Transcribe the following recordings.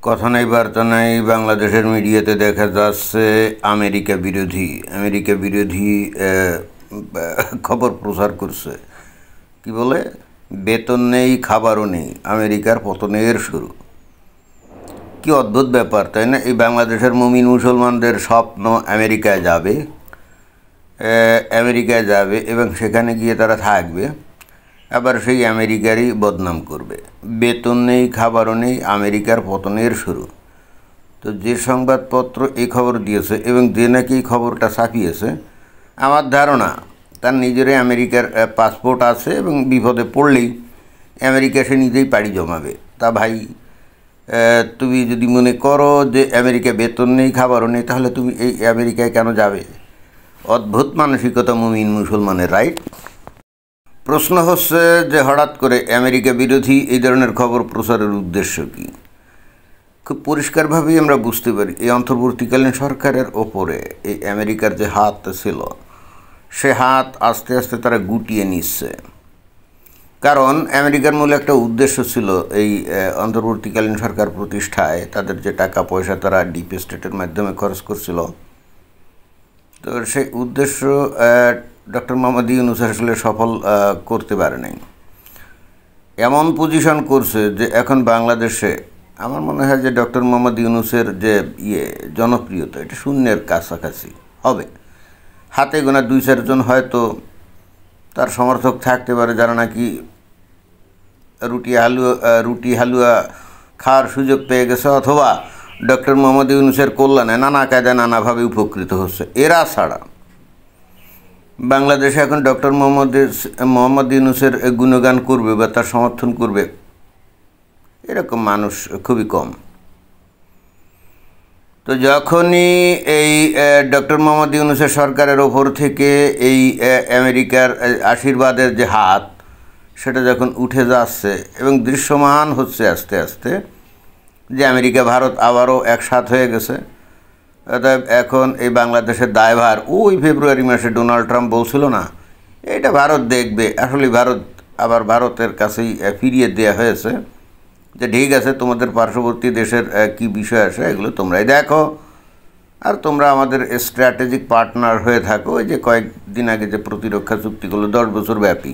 কথা নাই বার্তা নাই, বাংলাদেশের মিডিয়াতে দেখা যাচ্ছে আমেরিকা বিরোধী খবর প্রচার করছে। কি বলে, বেতন নেই, খাবারও নেই, আমেরিকার পতনের শুরু। কি অদ্ভুত ব্যাপার, তাই না? এই বাংলাদেশের মুমিন মুসলমানদের স্বপ্ন আমেরিকায় যাবে এবং সেখানে গিয়ে তারা থাকবে, আবার সেই আমেরিকারই বদনাম করবে। বেতন নেই, খাবারও নেই, আমেরিকার পতনের শুরু। তো যে সংবাদপত্র এই খবর দিয়েছে এবং যে নাকি এই খবরটা ছাপিয়েছে, আমার ধারণা তার নিজেরই আমেরিকার পাসপোর্ট আছে এবং বিপদে পড়লেই আমেরিকা সে নিজেই পাড়ি জমাবে। তা ভাই, তুমি যদি মনে করো যে আমেরিকা বেতন নেই, খাবারও নেই, তাহলে তুমি এই আমেরিকায় কেন যাবে? অদ্ভুত মানসিকতা মুমিন মুসলমানের, রাইট? প্রশ্ন হচ্ছে যে হঠাৎ করে আমেরিকা বিরোধী এই ধরনের খবর প্রচারের উদ্দেশ্য কী? খুব পরিষ্কারভাবেই আমরা বুঝতে পারি এই অন্তর্বর্তীকালীন সরকারের ওপরে এই আমেরিকার যে হাত ছিল, সে হাত আস্তে আস্তে তারা গুটিয়ে নিচ্ছে। কারণ আমেরিকার মূল একটা উদ্দেশ্য ছিল এই অন্তর্বর্তীকালীন সরকার প্রতিষ্ঠায়। তাদের যে টাকা পয়সা তারা ডিপ স্টেটের মাধ্যমে খরচ করছিল, তো সেই উদ্দেশ্য ডক্টর মোহাম্মদ ইউনূস আসলে সফল করতে পারে নাই। এমন পজিশন করছে যে এখন বাংলাদেশে আমার মনে হয় যে ডক্টর মোহাম্মদ ইউনূসের যে জনপ্রিয়তা, এটা শূন্যের কাছাকাছি হবে। হাতে গোনা 2-4 জন হয়তো তার সমর্থক থাকতে পারে, যারা নাকি রুটি হালুয়া খাওয়ার সুযোগ পেয়ে গেছে, অথবা ডক্টর মোহাম্মদ ইউনূসের কল্যাণে নানা কায়দায় নানাভাবে উপকৃত হচ্ছে। এরা ছাড়া বাংলাদেশে এখন ডক্টর মোহাম্মদ ইউনূসের গুণগান করবে বা তার সমর্থন করবে এরকম মানুষ খুবই কম। তো যখনই এই ডক্টর মোহাম্মদ ইউনূসের সরকারের ওপর থেকে এই আমেরিকার আশীর্বাদের যে হাত, সেটা যখন উঠে যাচ্ছে এবং দৃশ্যমান হচ্ছে আস্তে আস্তে যে আমেরিকা ভারত আবারও একসাথ হয়ে গেছে, অতএব এখন এই বাংলাদেশের দায়ভার, ওই ফেব্রুয়ারি মাসে ডোনাল্ড ট্রাম্প বলছিল না, এটা ভারত দেখবে, আসলে ভারতের কাছেই ফিরিয়ে দেওয়া হয়েছে যে ঠিক আছে, তোমাদের পার্শ্ববর্তী দেশের কি বিষয় আসে এগুলো তোমরাই দেখো, আর তোমরা আমাদের স্ট্র্যাটেজিক পার্টনার হয়ে থাকো। ওই যে কয়েকদিন আগে যে প্রতিরক্ষা চুক্তিগুলো 10 বছর ব্যাপী,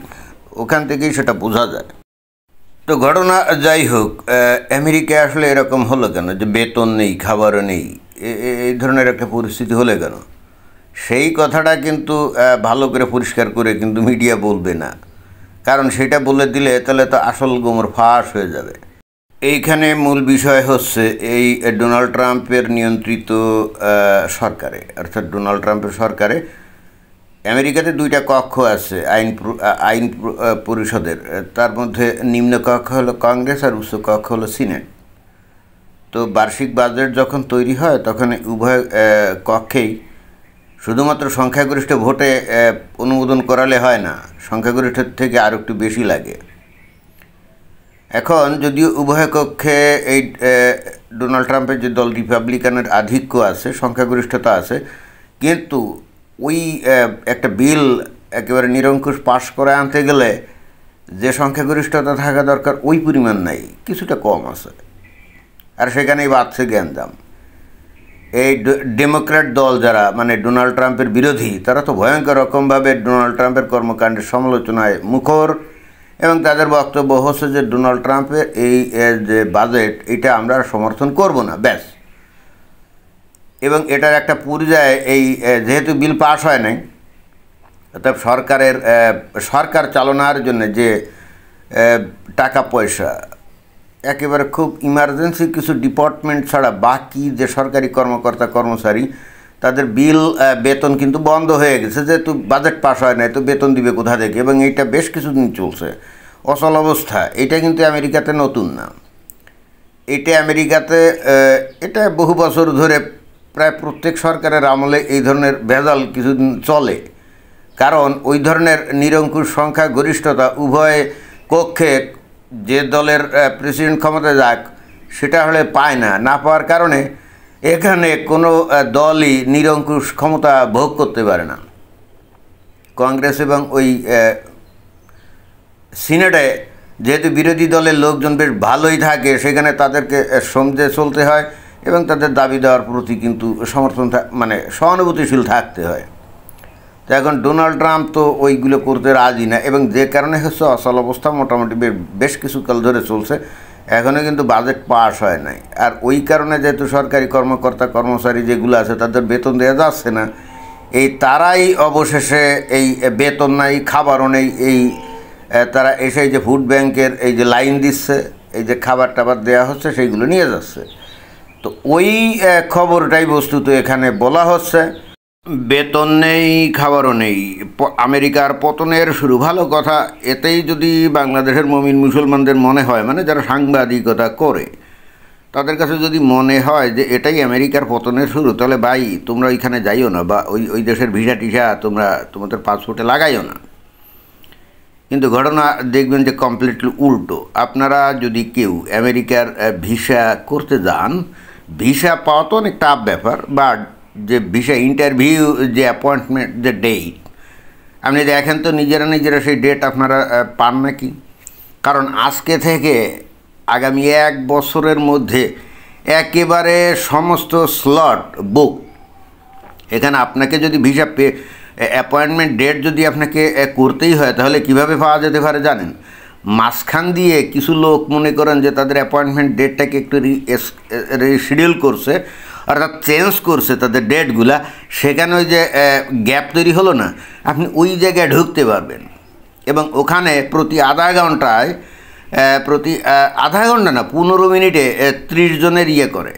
ওখান থেকেই সেটা বোঝা যায়। তো ঘটনা যাই হোক, আমেরিকায় আসলে এরকম হলো কেন যে বেতন নেই, খাবারও নেই, এই ধরনের একটা পরিস্থিতি হলে কেন? সেই কথাটা কিন্তু ভালো করে পরিষ্কার করে কিন্তু মিডিয়া বলবে না, কারণ সেটা বলে দিলে তাহলে তো আসল গোমর ফাঁস হয়ে যাবে। এইখানে মূল বিষয় হচ্ছে এই ডোনাল্ড ট্রাম্পের নিয়ন্ত্রিত সরকারে, অর্থাৎ ডোনাল্ড ট্রাম্পের সরকারে আমেরিকাতে 2টা কক্ষ আছে আইন পরিষদের। তার মধ্যে নিম্ন কক্ষ হলো কংগ্রেস আর উচ্চ কক্ষ হলো সিনেট। তো বার্ষিক বাজেট যখন তৈরি হয় তখন উভয় কক্ষেই শুধুমাত্র সংখ্যাগরিষ্ঠ ভোটে অনুমোদন করালে হয় না, সংখ্যাগরিষ্ঠের থেকে আরও একটু বেশি লাগে। এখন যদিও উভয় কক্ষে এই ডোনাল্ড ট্রাম্পের যে দল রিপাবলিকানের আধিক্য আছে, সংখ্যাগরিষ্ঠতা আছে, কিন্তু ওই একটা বিল একেবারে নিরঙ্কুশ পাশ করে আনতে গেলে যে সংখ্যাগরিষ্ঠতা থাকা দরকার ওই পরিমাণ নাই, কিছুটা কম আছে, আর সেখানেই বাড়ছে জ্ঞানদাম। এই ডেমোক্র্যাট দল যারা, মানে ডোনাল্ড ট্রাম্পের বিরোধী, তারা তো ভয়ঙ্কর রকমভাবে ডোনাল্ড ট্রাম্পের কর্মকাণ্ডের সমালোচনায় মুখর, এবং তাদের বক্তব্য হচ্ছে যে ডোনাল্ড ট্রাম্পের এই যে বাজেট, এটা আমরা সমর্থন করব না, ব্যাস। এবং এটার একটা পর্যায়ে এই যেহেতু বিল পাস হয় নাই, অর্থাৎ সরকার চালনার জন্য যে টাকা পয়সা, একেবারে খুব ইমার্জেন্সি কিছু ডিপার্টমেন্ট ছাড়া বাকি যে সরকারি কর্মকর্তা কর্মচারী, তাদের বেতন কিন্তু বন্ধ হয়ে গেছে, যেহেতু বাজেট পাস হয় নাই, তো বেতন দিবে কোথা থেকে? এবং এইটা বেশ কিছুদিন চলছে, অচল অবস্থা। এটা কিন্তু আমেরিকাতে নতুন না, এটা বহু বছর ধরে প্রায় প্রত্যেক সরকারের আমলে এই ধরনের ভেজাল কিছুদিন চলে। কারণ ওই ধরনের নিরঙ্কুশ সংখ্যা গরিষ্ঠতা উভয় কক্ষে যে দলের প্রেসিডেন্ট ক্ষমতায় যাক, সেটা হলে পায় না পাওয়ার কারণে এখানে কোনো দলই নিরঙ্কুশ ক্ষমতা ভোগ করতে পারে না। কংগ্রেস এবং ওই সিনেটে যেহেতু বিরোধী দলের লোকজন বেশ ভালোই থাকে, সেখানে তাদেরকে সমঝে চলতে হয় এবং তাদের দাবি দেওয়ার প্রতি কিন্তু সমর্থন মানে সহানুভূতিশীল থাকতে হয়। তো এখন ডোনাল্ড ট্রাম্প তো ওইগুলো করতে রাজি না, এবং যে কারণে হচ্ছে অচল অবস্থা মোটামুটি বেশ কিছুকাল ধরে চলছে। এখনও কিন্তু বাজেট পাস হয় নাই, আর ওই কারণে যেহেতু সরকারি কর্মকর্তা কর্মচারী যেগুলো আছে তাদের বেতন দেওয়া যাচ্ছে না, এই তারাই অবশেষে এই বেতন নাই, খাবারও নেই, এই তারা এসে যে ফুড ব্যাংকের এই যে লাইন দিচ্ছে, এই যে খাবার টাবার দেওয়া হচ্ছে সেইগুলো নিয়ে যাচ্ছে। তো ওই খবরটাই বস্তুত এখানে বলা হচ্ছে, বেতন নেই, খাবারও নেই, আমেরিকার পতনের শুরু। ভালো কথা, এতেই যদি বাংলাদেশের মুমিন মুসলমানদের মনে হয়, মানে যারা সাংবাদিকতা করে তাদের কাছে যদি মনে হয় যে এটাই আমেরিকার পতনের শুরু, তাহলে ভাই তোমরা ওইখানে যাইও না, বা ওই দেশের ভিসা টিসা তোমরা তোমাদের পাসপোর্টে লাগাইও না। কিন্তু ঘটনা দেখবেন যে কমপ্লিটলি উল্টো। আপনারা যদি কেউ আমেরিকার ভিসা করতে যান, ভিসা পাওয়া তো অনেক টাফ ব্যাপার, বা যে ভিসা ইন্টারভিউ, যে অ্যাপয়েন্টমেন্ট, যে ডেট, আপনি দেখেন তো নিজেরা সেই ডেট আপনারা পান নাকি। কারণ আজকে থেকে আগামী 1 বছরের মধ্যে একেবারে সমস্ত স্লট বুক। এখানে আপনাকে যদি ভিসা অ্যাপয়েন্টমেন্ট ডেট যদি আপনাকে করতেই হয়, তাহলে কিভাবে পাওয়া যেতে পারে জানেন? মাঝখান দিয়ে কিছু লোক মনে করেন যে তাদের অ্যাপয়েন্টমেন্ট ডেটটাকে একটু রিশিডিউল করছে, অর্থাৎ চেঞ্জ করছে তাদের ডেটগুলা, সেখানে ওই যে গ্যাপ তৈরি হলো না, আপনি ওই জায়গায় ঢুকতে পারবেন। এবং ওখানে প্রতি আধা ঘন্টায়, প্রতি আধা ঘন্টা না, 15 মিনিটে 30 জনের করে,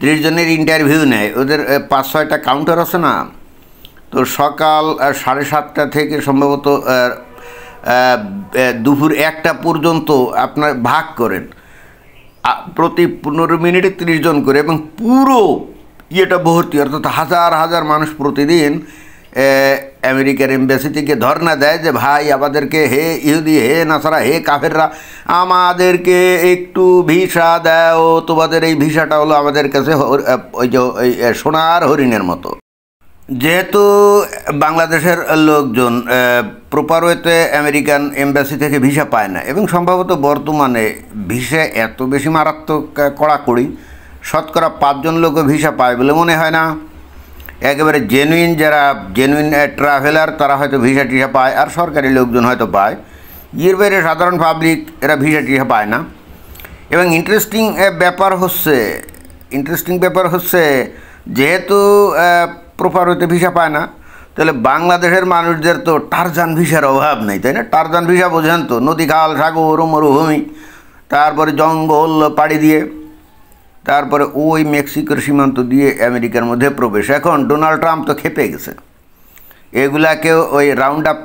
30 জনের ইন্টারভিউ নেয়। ওদের 5-6টা কাউন্টার আছে না, তো সকাল 7:30 থেকে সম্ভবত দুপুর 1টা পর্যন্ত আপনার ভাগ করেন, প্রতি 15 মিনিটে 30 জন করে, এবং পুরো ইয়েটা ভর্তি, অর্থাৎ হাজার হাজার মানুষ প্রতিদিন আমেরিকার এমবাসি থেকে ধর্ণা দেয় যে ভাই আমাদেরকে, হে ইহুদি, হে নাসারা, হে কাফেররা, আমাদেরকে একটু ভিসা দাও, তোমাদের এই ভিসাটা হলো আমাদের কাছে ওই যে ওই সোনার হরিণের মতো। যেহেতু বাংলাদেশের লোকজন প্রপার ওয়েতে আমেরিকান এমবাসি থেকে ভিসা পায় না, এবং সম্ভবত বর্তমানে ভিসা এত বেশি মারাত্মক কড়াকড়ি, শতকরা 5 জন লোকও ভিসা পায় বলে মনে হয় না। একেবারে যারা জেনুইন ট্রাভেলার তারা হয়তো ভিসা টিসা পায়, আর সরকারি লোকজন হয়তো পায়। এর বাইরে সাধারণ পাবলিক এরা ভিসা টিসা পায় না। এবং ইন্টারেস্টিং ব্যাপার হচ্ছে যেহেতু প্রপার হতে ভিসা পায় না, তাহলে বাংলাদেশের মানুষদের তো টারজান ভিসার অভাব নেই, তাই না? টারজান ভিসা বোঝেন তো, নদী, খাল, সাগর, মরুভূমি, তারপরে জঙ্গল পাড়ি দিয়ে, তারপরে ওই মেক্সিকোর সীমান্ত দিয়ে আমেরিকার মধ্যে প্রবেশ। এখন ডোনাল্ড ট্রাম্প তো খেপে গেছে, এগুলাকেও ওই রাউন্ড আপ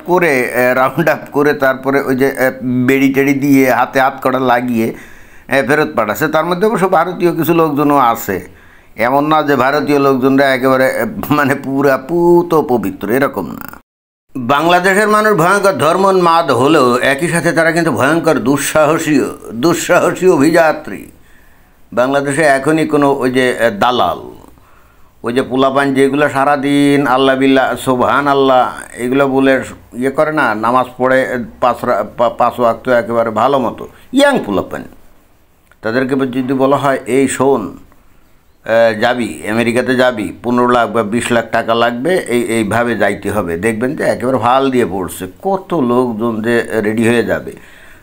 করে তারপরে ওই যে বেড়ি টেড়ি দিয়ে হাতে হাত কড়া লাগিয়ে ফেরত পাঠাচ্ছে। তার মধ্যে অবশ্য ভারতীয় কিছু লোকজনও আছে, এমন না যে ভারতীয় লোকজনরা একেবারে মানে পুরা পুত পবিত্র, এরকম না। বাংলাদেশের মানুষ ভয়ঙ্কর ধর্মোন্মাদ হলেও একই সাথে তারা কিন্তু ভয়ঙ্কর দুঃসাহসী অভিযাত্রী। বাংলাদেশে এখনই কোনো ওই যে দালাল, ওই যে পোলাপান যেগুলো সারাদিন আল্লাহ বিল্লাহ সোবহান আল্লাহ এগুলো বলে ইয়ে করে না, নামাজ পড়ে 5 ওয়াক্ত একেবারে ভালো মতো, ইয়াং পোলাপান, তাদেরকে যদি বলা হয় এই শোন যাবি আমেরিকাতে যাবি, 15 লাখ বা 20 লাখ টাকা লাগবে, এইভাবে যাইতে হবে, দেখবেন যে একেবারে ভাল দিয়ে পড়ছে, কত লোকজন যে রেডি হয়ে যাবে।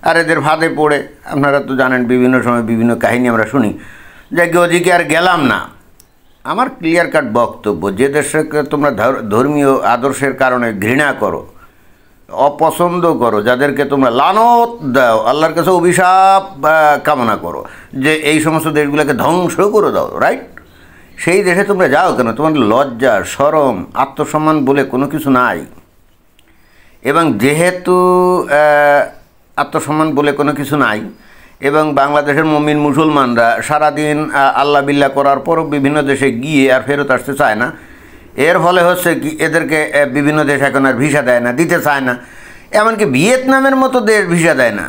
আর এদের ফাঁদে পড়ে আপনারা তো জানেন, বিভিন্ন সময় বিভিন্ন কাহিনী আমরা শুনি, যে ওদিকে আর গেলাম না। আমার ক্লিয়ার কাট বক্তব্য, যে দেশকে তোমরা ধর্মীয় আদর্শের কারণে ঘৃণা করো, অপছন্দ করো, যাদেরকে তোমরা লানত দাও, আল্লাহর কাছে অভিশাপ কামনা করো যে এই সমস্ত দেশগুলোকে ধ্বংস করে দাও, রাইট? সেই দেশে তোমরা যাও কেন? তোমাদের লজ্জা, শরম, আত্মসম্মান বলে কোনো কিছু নাই। এবং যেহেতু আত্মসম্মান বলে কোনো কিছু নাই, এবং বাংলাদেশের মুমিন মুসলমানরা সারাদিন আল্লাহ বিল্লাহ করার পরও বিভিন্ন দেশে গিয়ে আর ফেরত আসতে চায় না, এর ফলে হচ্ছে কি এদেরকে বিভিন্ন দেশ এখন আর ভিসা দেয় না, দিতে চায় না। এমনকি ভিয়েতনামের মতো দেশ ভিসা দেয় না।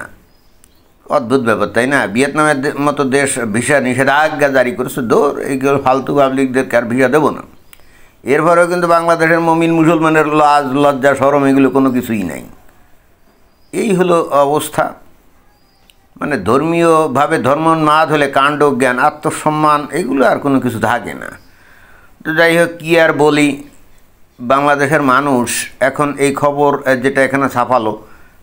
অদ্ভুত ব্যাপার, তাই না? ভিয়েতনামের মতো দেশ ভিসা নিষেধাজ্ঞা জারি করেছে, দৌড় এইগুলো ফালতু পাবলিকদেরকে আর ভিসা দেবো না। এরপরেও কিন্তু বাংলাদেশের মমিন মুসলমানের লাজ লজ্জা শরম এগুলো কোনো কিছুই নাই। এই হলো অবস্থা। মানে ধর্মীয়ভাবে ধর্ম না হলে কাণ্ড জ্ঞান আত্মসম্মান এগুলো আর কোনো কিছু থাকে না। তো যাই হোক, কী আর বলি, বাংলাদেশের মানুষ এখন এই খবর যেটা এখানে ছাপালো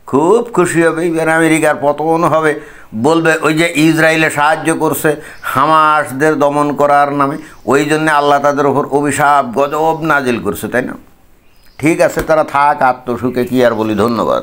খুব খুশি হবে। এবার আমেরিকার পতন হবে, বলবে ওই যে ইসরায়েলে সাহায্য করছে হামাসদের দমন করার নামে, ওই জন্যে আল্লাহ তাদের ওপর অভিশাপ গজব নাজিল করছে, তাই না? ঠিক আছে, তারা থাক আত্মসুখে, কী আর বলি। ধন্যবাদ।